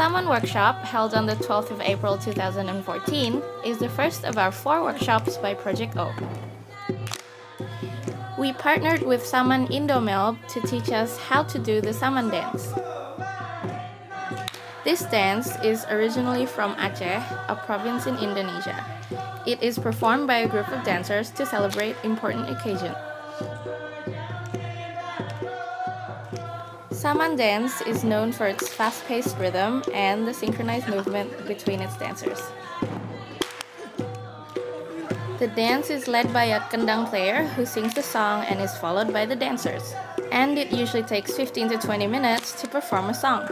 Saman workshop, held on the 12th of April 2014, is the first of our 4 workshops by Project O. We partnered with Saman IndoMelb to teach us how to do the Saman Dance. This dance is originally from Aceh, a province in Indonesia. It is performed by a group of dancers to celebrate important occasions. Saman Dance is known for its fast-paced rhythm and the synchronized movement between its dancers. The dance is led by a kendang player who sings the song and is followed by the dancers. And it usually takes 15 to 20 minutes to perform a song.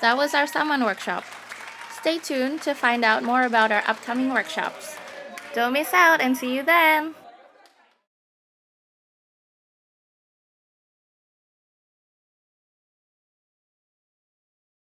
That was our Saman workshop. Stay tuned to find out more about our upcoming workshops. Don't miss out and see you then!